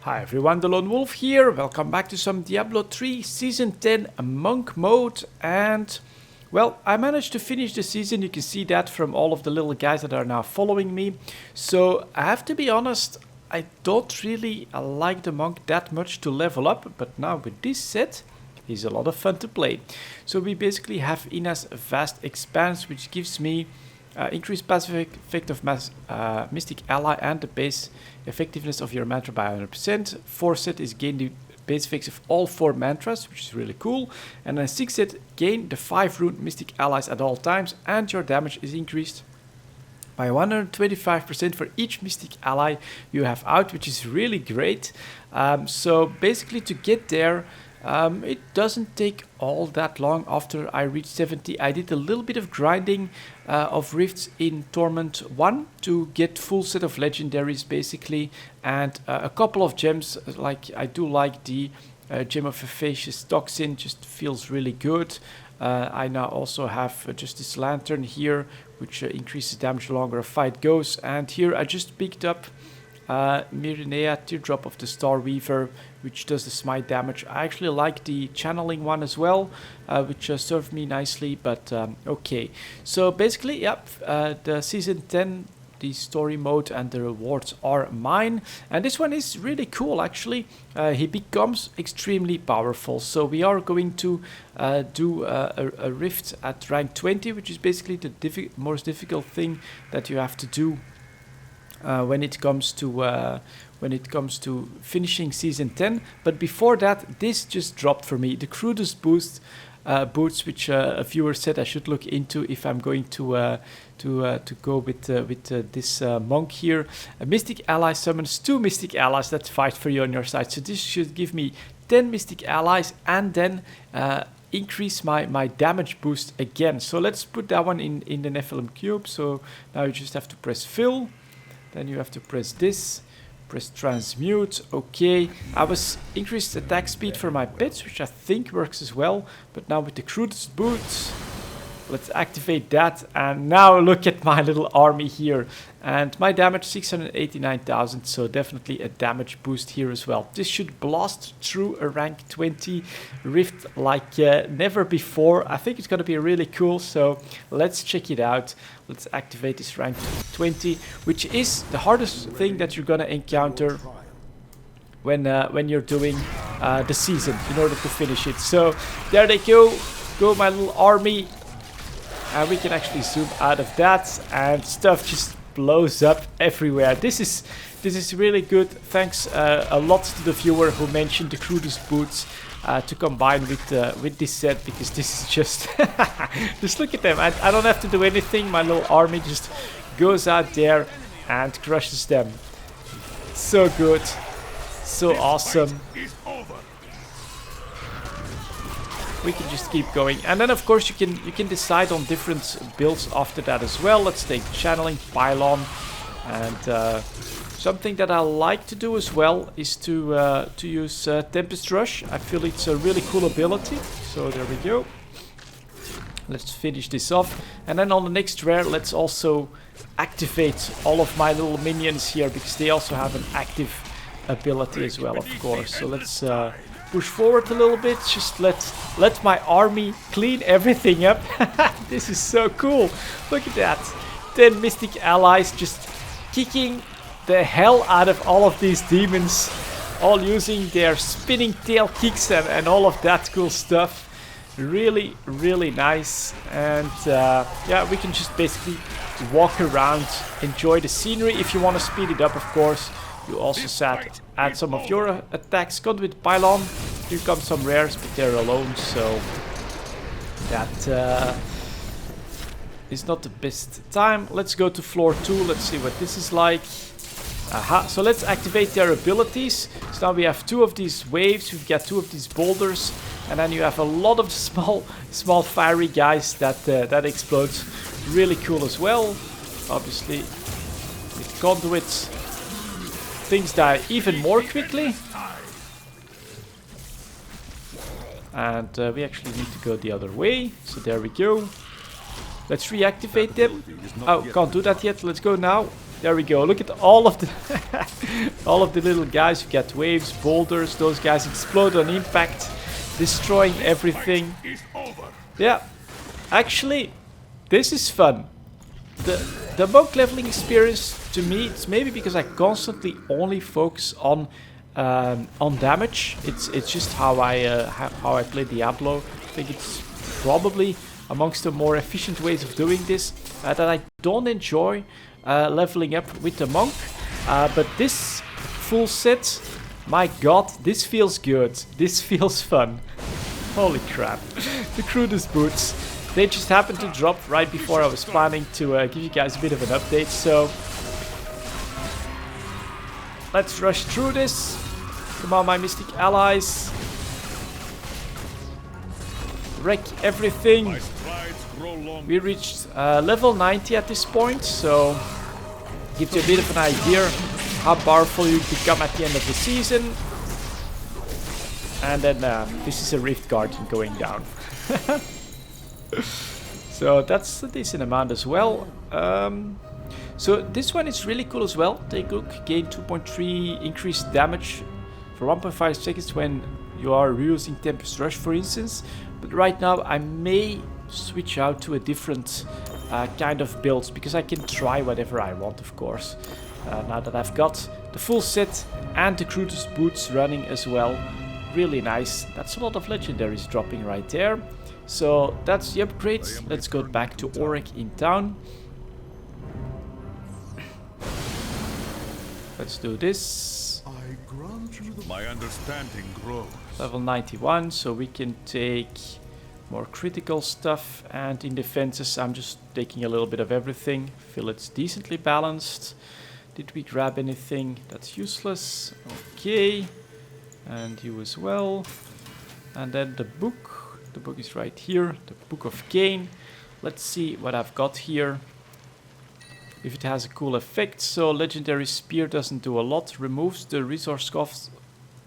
Hi everyone, delonewolf here. Welcome back to some Diablo 3 Season 10 Monk mode. And, well, I managed to finish the season. You can see that from all of the little guys that are now following me. So, I have to be honest, I don't really like the monk that much to level up. But now with this set, he's a lot of fun to play. So, we basically have Ina's Vast Expanse, which gives me increased passive effect of Mystic Ally and the base effectiveness of your mantra by 100%. 4 set is gain the base effects of all 4 mantras, which is really cool. And then 6 set gain the 5 rune Mystic Allies at all times, and your damage is increased by 125% for each Mystic Ally you have out, which is really great. So basically to get there, it doesn't take all that long after I reached 70. I did a little bit of grinding of rifts in Torment 1 to get full set of legendaries basically, and a couple of gems. Like I do like the gem of Effacious Toxin, just feels really good. I now also have just this lantern here, which increases damage the longer a fight goes. And here I just picked up Mirinea, Teardrop of the Star Weaver, which does the smite damage. I actually like the channeling one as well, which served me nicely, but okay. So basically, yep, the Season 10, the story mode and the rewards are mine. And this one is really cool, actually. He becomes extremely powerful. So we are going to do a rift at rank 20, which is basically the most difficult thing that you have to do when it comes to finishing Season 10. But before that, this just dropped for me, the crudest boots, which a viewer said I should look into if I'm going to go with this monk here. A Mystic Ally summons 2 Mystic Allies that fight for you on your side. So this should give me 10 Mystic Allies and then increase my damage boost again. So let's put that one in the Nephilim Cube. So now you just have to press fill. Then you have to press this, press transmute. Okay, I was increased attack speed for my pets, which I think works as well. But now with the crudest boots, let's activate that. And now look at my little army here. And my damage 689,000, so definitely a damage boost here as well. This should blast through a rank 20 rift like never before. I think it's going to be really cool, so let's check it out. Let's activate this rank 20, which is the hardest thing that you're going to encounter when you're doing the season in order to finish it. So there they go my little army. And we can actually zoom out of that, and stuff just blows up everywhere. This is really good. Thanks a lot to the viewer who mentioned the crudest boots to combine with this set, because this is just just look at them. I don't have to do anything. My little army just goes out there and crushes them. So good, so awesome. We can just keep going, and then of course you can decide on different builds after that as well. Let's take channeling, pylon, and something that I like to do as well is to use Tempest Rush. I feel it's a really cool ability. So there we go. Let's finish this off, and then on the next rare, let's also activate all of my little minions here, because they also have an active ability as well, of course. So let's push forward a little bit. Just let my army clean everything up. This is so cool. Look at that. 10 Mystic Allies just kicking the hell out of all of these demons, all using their spinning tail kicks and all of that cool stuff. Really, really nice. And yeah, we can just basically walk around, enjoy the scenery. If you want to speed it up, of course, you also add some of your attacks. Conduit Pylon. Here come some rares, but they're alone, so that is not the best time. Let's go to floor 2. Let's see what this is like. Aha. So let's activate their abilities. So now we have 2 of these waves. We've got 2 of these boulders, and then you have a lot of small fiery guys that explodes. Really cool as well. Obviously, with conduits, things die even more quickly. And we actually need to go the other way. So there we go. Let's reactivate them. Oh, can't do that yet. Let's go now. There we go. Look at all of the all of the little guys. You get waves, boulders. Those guys explode on impact, destroying everything. Yeah, actually, this is fun. The monk leveling experience to me, it's maybe because I constantly only focus on damage. It's just how I play Diablo. I think it's probably amongst the more efficient ways of doing this, that I don't enjoy leveling up with the monk. But this full set, my god, this feels good. This feels fun. Holy crap. The crudest boots. They just happened to drop right before I was planning to give you guys a bit of an update. So let's rush through this. Come on, my mystic allies. Wreck everything. We reached level 90 at this point, so gives you a bit of an idea how powerful you become at the end of the season. And then this is a Rift Guardian going down. So that's a decent amount as well. So this one is really cool as well. Take a look, gain 2.3 increased damage for 1.5 seconds when you are reusing Tempest Rush, for instance. But right now I may switch out to a different kind of build, because I can try whatever I want, of course. Now that I've got the full set and the crudest boots running as well. Really nice. That's a lot of legendaries dropping right there. So that's the upgrades. Let's go back to Auric in town. Let's do this. My understanding grows. Level 91, so we can take more critical stuff, and in defenses I'm just taking a little bit of everything. Feel it's decently balanced. Did we grab anything that's useless? Okay. And you as well. And then the book. The book is right here. The Book of Cain. Let's see what I've got here. If it has a cool effect. So Legendary Spear doesn't do a lot. Removes the resource cost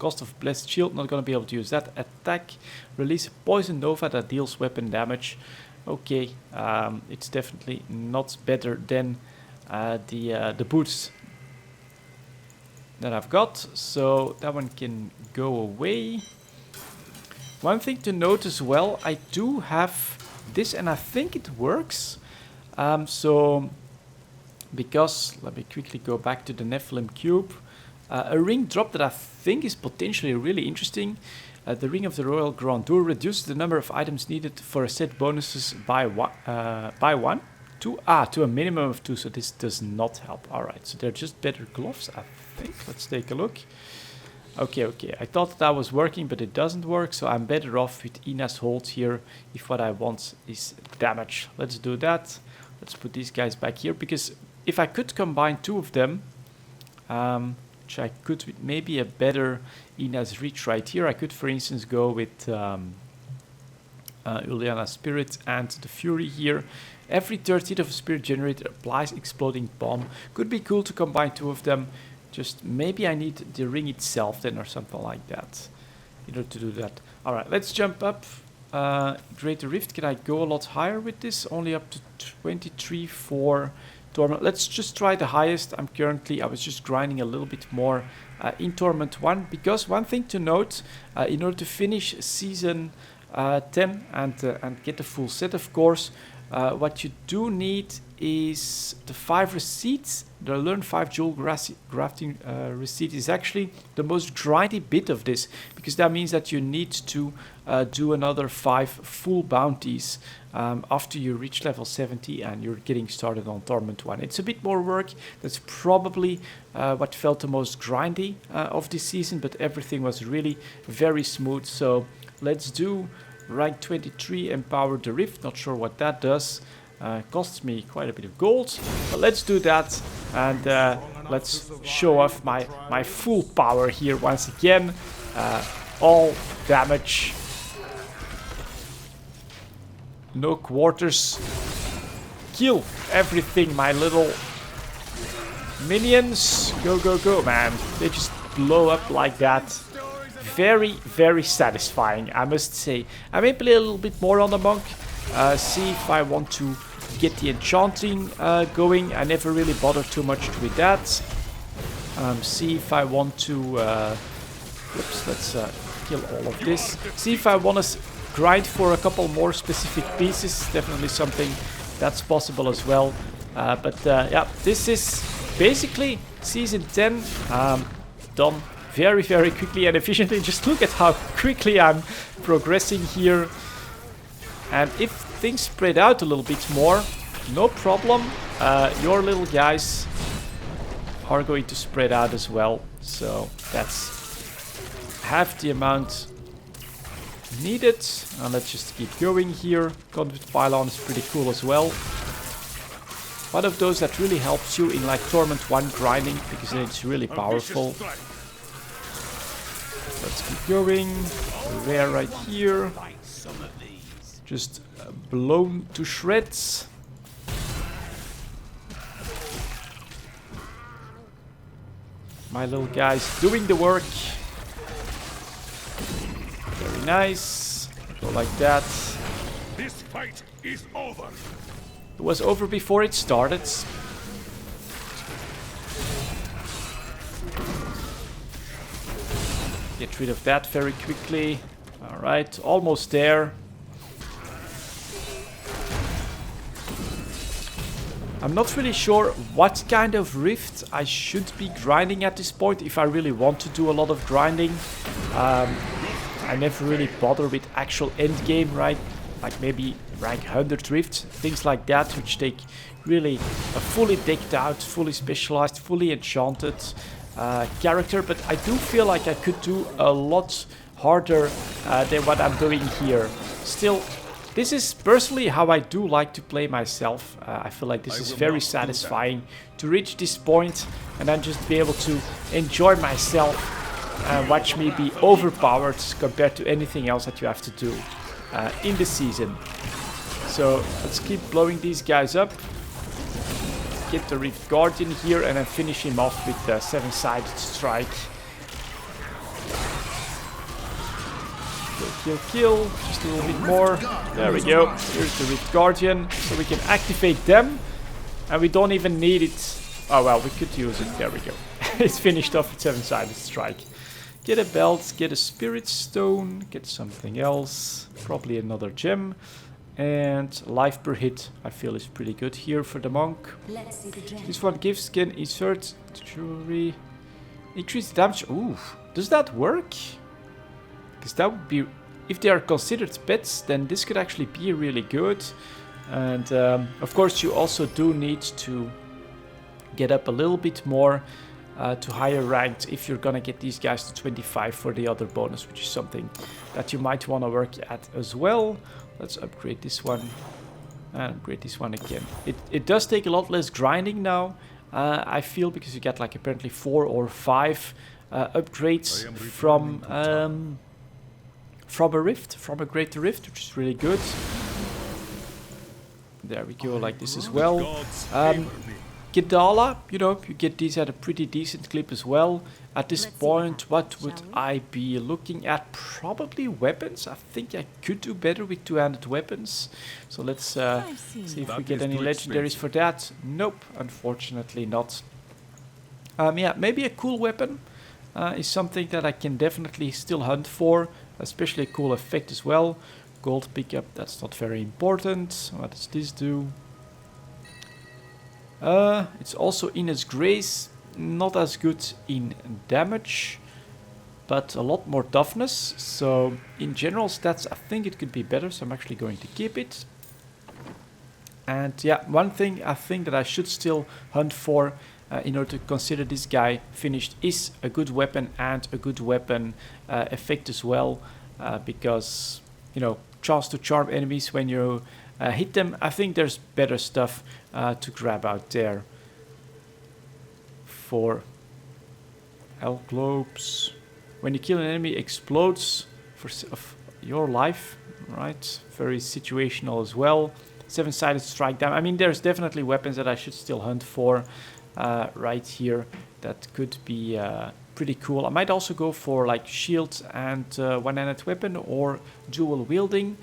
of Blessed Shield. Not going to be able to use that. Attack. Release a Poison Nova that deals weapon damage. Okay. It's definitely not better than the boots that I've got, so that one can go away. One thing to note as well, I do have this, and I think it works. So because, let me quickly go back to the Nephilim Cube. A ring drop that I think is potentially really interesting. The Ring of the Royal Grandeur reduces the number of items needed for a set bonuses by one. To a minimum of 2, so this does not help. Alright, so they're just better gloves, I think. Let's take a look. Okay, I thought that was working, but it doesn't work, so I'm better off with Ina's Hold here if what I want is damage. Let's do that. Let's put these guys back here, because if I could combine 2 of them, which I could with maybe a better Ina's Reach right here, I could, for instance, go with Uliana's Spirit and the Fury here. Every 3rd hit of a spirit generator applies exploding bomb. Could be cool to combine 2 of them. Just maybe I need the ring itself then, or something like that, in order to do that. Alright, let's jump up. Greater Rift, can I go a lot higher with this? Only up to 23 for Torment. Let's just try the highest. I was just grinding a little bit more in Torment 1. Because one thing to note, in order to finish Season 10 and get the full set, of course, what you do need is the 5 receipts. The Learn 5 Jewel Grafting receipt is actually the most grindy bit of this, because that means that you need to do another 5 full bounties after you reach level 70 and you're getting started on Torment 1. It's a bit more work. That's probably what felt the most grindy of this season, but everything was really very smooth. So let's do rank 23, Empower the Rift. Not sure what that does. Costs me quite a bit of gold, but let's do that, and let's show off my full power here once again. All damage, no quarters, kill everything, my little minions. Go, man. They just blow up like that. Very satisfying, I must say. I may play a little bit more on the monk, see if I want to get the enchanting going. I never really bother too much with that. See if I want to... Oops, let's kill all of this. See if I want to grind for a couple more specific pieces. Definitely something that's possible as well. But yeah, this is basically Season 10 done very, very quickly and efficiently. Just look at how quickly I'm progressing here. And if things spread out a little bit more, no problem. Your little guys are going to spread out as well. So that's half the amount needed. And let's just keep going here. Conduit pylon is pretty cool as well. One of those that really helps you in like Torment 1 grinding, because it's really powerful. Let's keep going. Rare right here. Just blown to shreds. My little guys doing the work. Very nice. Go like that. This fight is over. It was over before it started. Get rid of that very quickly. Alright, almost there. I'm not really sure what kind of rift I should be grinding at this point, if I really want to do a lot of grinding. I never really bother with actual endgame, right? Like maybe rank 100 rift, things like that, which take really a fully decked out, fully specialized, fully enchanted character. But I do feel like I could do a lot harder than what I'm doing here. Still, this is personally how I do like to play myself. I feel like this is very satisfying to reach this point and then just be able to enjoy myself and watch me be overpowered compared to anything else that you have to do in the season. So let's keep blowing these guys up. Get the Rift Guardian here and then finish him off with the 7-sided strike. Kill, kill. Just a little bit more. There we go. Here's the Rift Guardian. So we can activate them. And we don't even need it. Oh well, we could use it. There we go. It's finished off with 7-sided strike. Get a belt, get a spirit stone, get something else. Probably another gem. And life per hit, I feel, is pretty good here for the monk. This one gives skin, insert jewelry. Increase damage. Ooh, does that work? Because that would be, if they are considered pets, then this could actually be really good. And of course you also do need to get up a little bit more to higher ranked if you're gonna get these guys to 25 for the other bonus, which is something that you might want to work at as well. Let's upgrade this one and upgrade this one again. It does take a lot less grinding now, I feel, because you get like apparently 4 or 5 upgrades from a rift, from a greater rift, which is really good. There we go, like this as well. Gedala, you know, you get these at a pretty decent clip as well. At this point, what would I be looking at? Probably weapons. I think I could do better with two-handed weapons. So let's see if we get any legendaries for that. Nope, unfortunately not. Yeah, maybe a cool weapon is something that I can definitely still hunt for. Especially a cool effect as well. Gold pickup, that's not very important. What does this do? It's also in its grace, not as good in damage, but a lot more toughness. So in general stats, I think it could be better, so I'm actually going to keep it. And yeah, one thing I think that I should still hunt for in order to consider this guy finished is a good weapon and a good weapon effect as well, because, you know, chance to charm enemies when you hit them. I think there's better stuff to grab out there. For Hell Globes, when you kill an enemy, explodes of your life, right? Very situational as well. 7-sided strike down. I mean, there's definitely weapons that I should still hunt for right here that could be pretty cool. I might also go for like shield and one-handed weapon or dual wielding.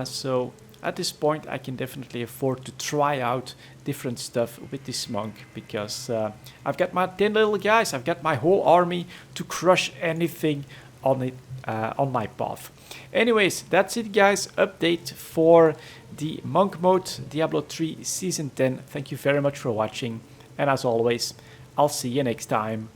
So at this point I can definitely afford to try out different stuff with this monk, because I've got my 10 little guys, I've got my whole army to crush anything on it, on my path. Anyways, that's it guys, update for the monk mode Diablo 3 season 10. Thank you very much for watching, and as always, I'll see you next time.